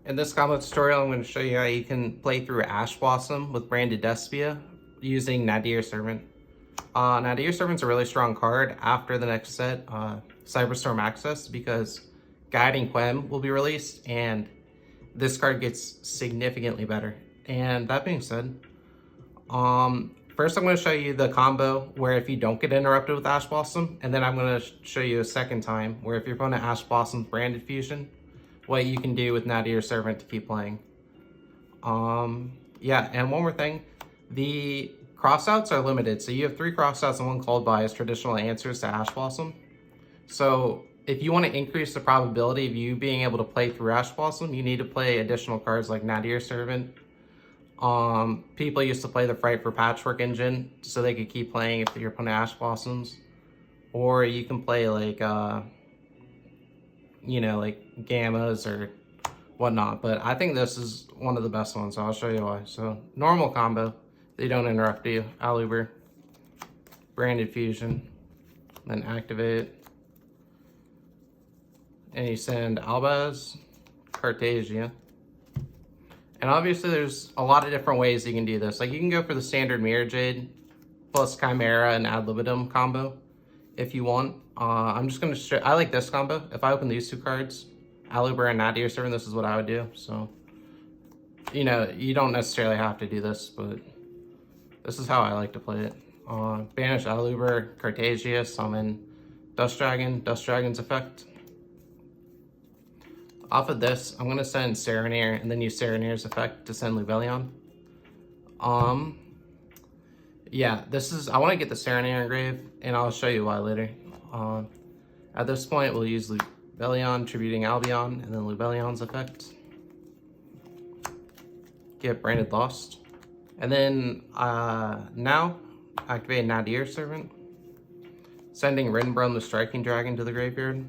In this combo tutorial, I'm going to show you how you can play through Ash Blossom with Branded Despia using Nadir Servant. Nadir Servant's a really strong card after the next set, Cyberstorm Access, because Guiding Quem will be released, and this card gets significantly better. And that being said, first I'm going to show you the combo where if you don't get interrupted with Ash Blossom, and then I'm going to show you a second time where if your opponent Ash Blossoms Branded Fusion, what you can do with Nadir Servant to keep playing. Yeah, and one more thing, the crossouts are limited. So you have 3 crossouts and 1 called by as traditional answers to Ash Blossom. So if you want to increase the probability of you being able to play through Ash Blossom, you need to play additional cards like Nadir Servant. People used to play the Fright for Patchwork Engine so they could keep playing if your opponent Ash Blossoms. Or you can play like, like gammas or whatnot, but I think this is one of the best ones, so I'll show you why. So normal combo, they don't interrupt you. Aluber, Branded Fusion, then activate, and you send Albaz, Cartasia. And obviously there's a lot of different ways you can do this. Like you can go for the standard Mirrorjade plus Chimera and Ad Libitum combo if you want. I'm just gonna show, I like this combo. If I open these 2 cards, Aluber and Nadir Servant, this is what I would do. So, you don't necessarily have to do this, but this is how I like to play it. Banish Aluber, Cartasia, summon Dust Dragon, Dust Dragon's effect. Off of this, I'm gonna send Serenair and then use Serenair's effect to send Lubellion. Yeah, I want to get the Serenair engraved, and I'll show you why later. At this point, we'll use Lubellion, tributing Albion, and then Lubellion's effect. Get Branded Lost. And then, now, activate Nadir Servant, sending Rinbrum the Striking Dragon to the graveyard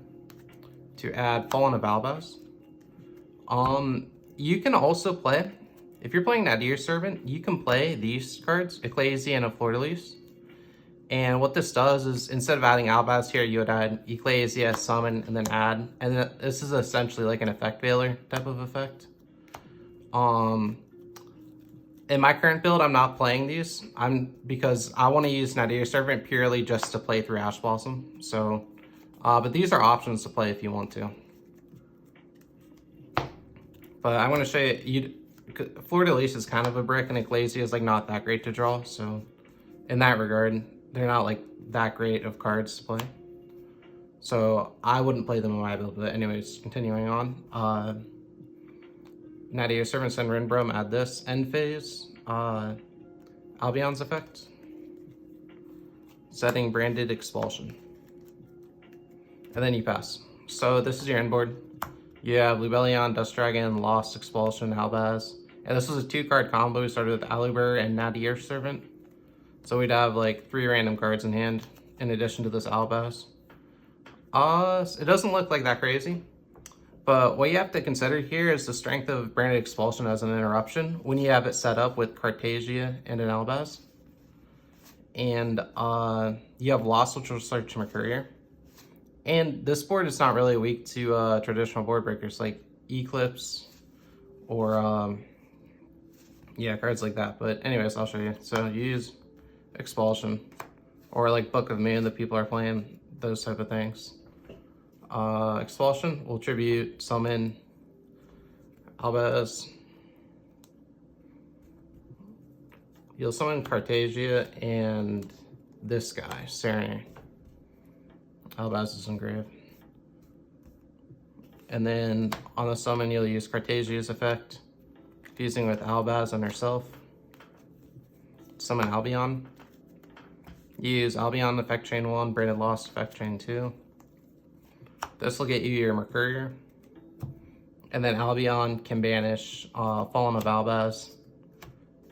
to add Fallen of Albaz. You can also play, if you're playing Nadir Servant, you can play these cards, Ecclesia and a Fleur-de-Lis. And what this does is, instead of adding Albaz here, you would add Ecclesia, summon, and then add. And this is essentially like an effect veiler type of effect. In my current build, I'm not playing these. Because I want to use Nadir Servant purely just to play through Ash Blossom. So, but these are options to play if you want to. But I'm going to show you, Fleur-de-Lis is kind of a brick, and Ecclesia is like not that great to draw. So, in that regard, they're not like that great of cards to play. So I wouldn't play them in my build. But anyways, continuing on. Nadir Servant, send Rinbrum, add this. End phase. Albion's effect. Setting Branded Expulsion. And then you pass. So this is your end board. You have Lubellion, Dust Dragon, Lost, Expulsion, Albaz. And this was a 2-card combo. We started with Aluber and Nadir Servant. So we'd have like 3 random cards in hand in addition to this Albaz. It doesn't look like that crazy. But what you have to consider here is the strength of Branded Expulsion as an interruption when you have it set up with Cartasia and an Albaz. And you have Lost, which will search Mercurier. And this board is not really weak to traditional board breakers like Eclipse or cards like that. But anyways, I'll show you. So you use Expulsion or like Book of Moon that people are playing, those type of things. Expulsion will tribute, summon Albaz. You'll summon Cartasia and this guy, Serenair. Albaz is engraved. And then on the summon, you'll use Cartasia's effect, fusing with Albaz and herself. Summon Albion. Use Albion effect chain 1, Branded Lost effect chain 2. This will get you your Mercurier. And then Albion can banish Fallen of Albaz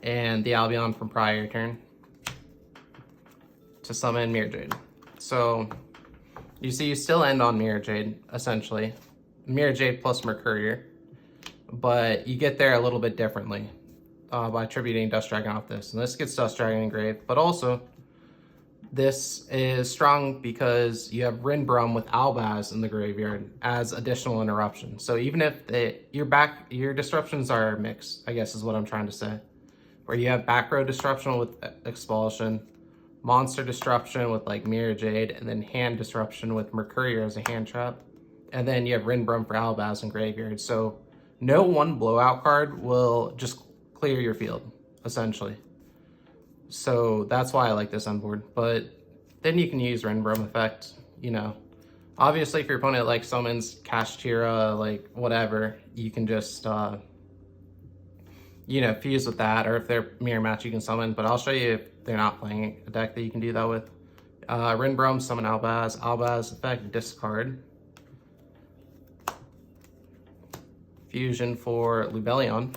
and the Albion from prior turn to summon Mirrorjade. So you see, you still end on Mirrorjade, essentially. Mirrorjade plus Mercurier. But you get there a little bit differently by tributing Dust Dragon off this. And this gets Dust Dragon engraved. But also, This is strong because you have Rinbrum with Albaz in the graveyard as additional interruption. So even if your disruptions are mixed, I guess is what I'm trying to say. Where you have back row disruption with Expulsion, monster disruption with like Mirrorjade, and then hand disruption with Mercurier as a hand trap. And then you have Rinbrum for Albaz in graveyard. So no one blowout card will just clear your field, essentially. So that's why I like this on board. But then you can use Rinbrum effect, you know. Obviously, if your opponent like summons Kashtira, like whatever, you can just you know, fuse with that, or if they're mirror match, you can summon. But I'll show you if they're not playing a deck that you can do that with. Rinbrum, summon Albaz. Albaz effect, discard. Fusion for Lubellion.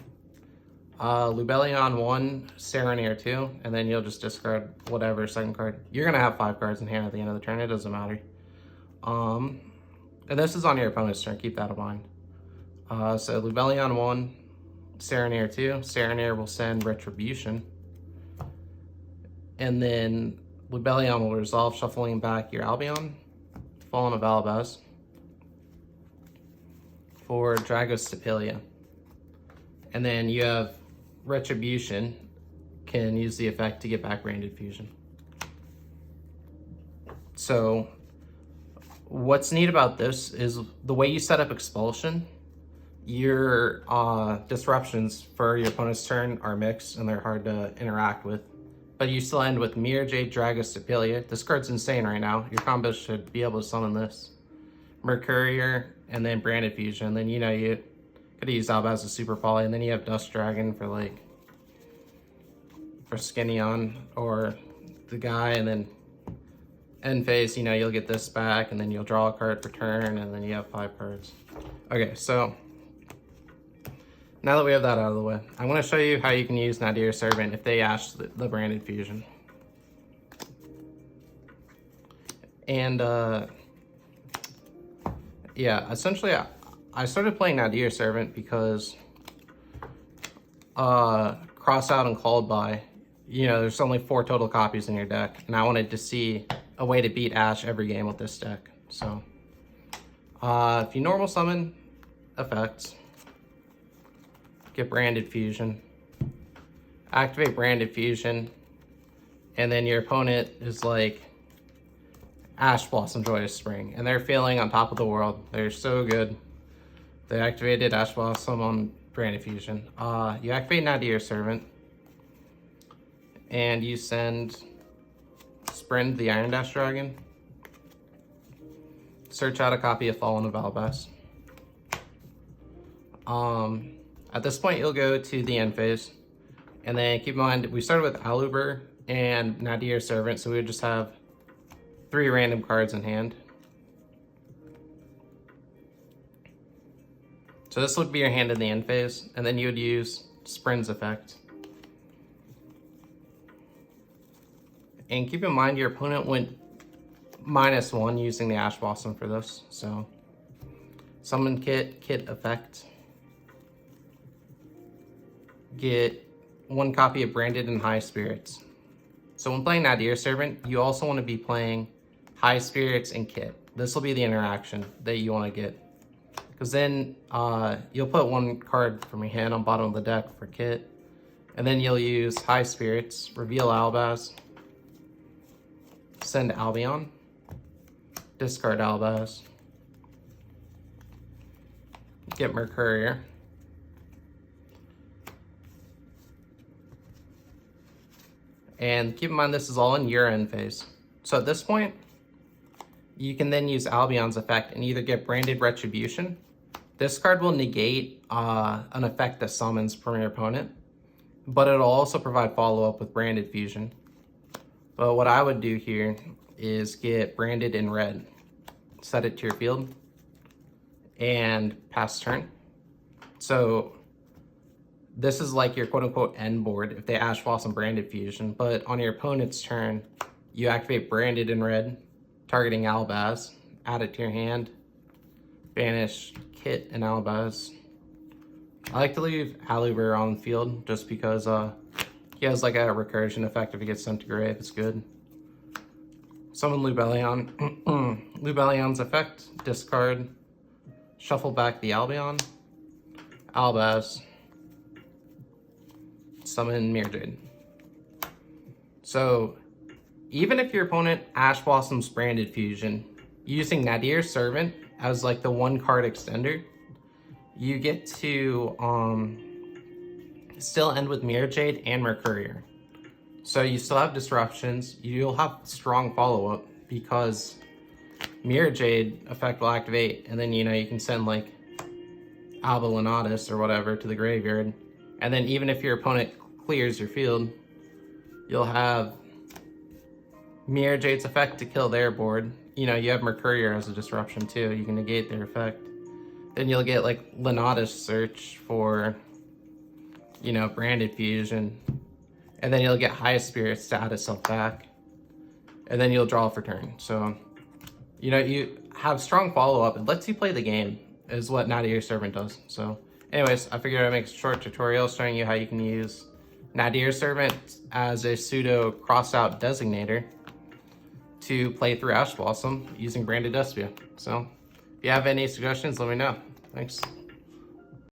Lubellion 1, Serenair 2, and then you'll just discard whatever second card. You're going to have 5 cards in hand at the end of the turn, it doesn't matter. And this is on your opponent's turn, keep that in mind. So Lubellion 1, Serenair 2. Serenair will send Retribution. And then Lubellion will resolve, shuffling back your Albion, Fallen of Albaz, for Dragos Depilia. And then you have Retribution, can use the effect to get back Branded Fusion. So what's neat about this is the way you set up Expulsion, your disruptions for your opponent's turn are mixed and they're hard to interact with. But you still end with Mirrorjade, Dragos Depilia. This card's insane right now. Your combo should be able to summon this. Mercurier, and then Branded Fusion. Then, you know, you could use Albaz as a super poly, and then you have Dust Dragon for like for Skinneon or the guy, and then end phase, you know, you'll get this back, and then you'll draw a card per turn, and then you have 5 cards. Okay, so now that we have that out of the way, I want to show you how you can use Nadir Servant if they ash the Branded Fusion. And yeah, essentially I started playing Nadir Servant because crossout and called by, you know, there's only 4 total copies in your deck, and I wanted to see a way to beat Ash every game with this deck. So if you normal summon effects, get Branded Fusion, activate Branded Fusion, and then your opponent is like Ash Blossom Joyous Spring, and they're feeling on top of the world. They're so good. They activated Ash Blossom on Branded Fusion. You activate Nadir Servant, and you send Sprint the Iron Dash Dragon. Search out a copy of Fallen of Albaz. At this point, you'll go to the end phase, and then keep in mind we started with Aluber and Nadir Servant, so we would just have 3 random cards in hand. So this would be your hand in the end phase, and then you would use Sprint's effect. And keep in mind your opponent went -1 using the Ash Blossom for this. So summon kit effect. Get 1 copy of Branded and High Spirits. So when playing Nadir Servant, you also want to be playing High Spirits and Kit. This will be the interaction that you want to get. Because then you'll put 1 card from your hand on bottom of the deck for Kit. And then you'll use High Spirits, reveal Albaz, send Albion, discard Albaz, get Mercurier, and keep in mind this is all in your end phase. So at this point, you can then use Albion's effect and either get Branded Retribution. This card will negate an effect that summons from your opponent, but it'll also provide follow-up with Branded Fusion. But what I would do here is get Branded in red, set it to your field, and pass turn. So this is like your quote-unquote end board if they Ash Blossom Branded Fusion, but on your opponent's turn, you activate Branded in red, targeting Albaz, add it to your hand, banish Kit and Albaz. I like to leave Aluber on the field just because he has like a recursion effect if he gets sent to grave. It's good. Summon Lubellion. Lubellion's effect, discard, shuffle back the Albion, Albaz, summon Mirrorjade. So, even if your opponent Ash Blossom's Branded Fusion, using Nadir Servant as like the 1-card extender, you get to still end with Mirrorjade and Mercurier. So you still have disruptions, you'll have strong follow-up because Mirrorjade effect will activate, and then you can send like Alba Lenatus or whatever to the graveyard. And then even if your opponent clears your field, you'll have Mirrorjade's effect to kill their board. You have Mercurier as a disruption too, you can negate their effect. Then you'll get like Lenatus search for, Branded Fusion. And then you'll get Highest Spirits to add itself back. And then you'll draw for turn. So, you have strong follow-up. It lets you play the game, is what Nadir Servant does. So, anyways, I figured I'd make a short tutorial showing you how you can use Nadir Servant as a pseudo crossout designator to play through Ash Blossom using Branded Despia. So, if you have any suggestions, let me know. Thanks.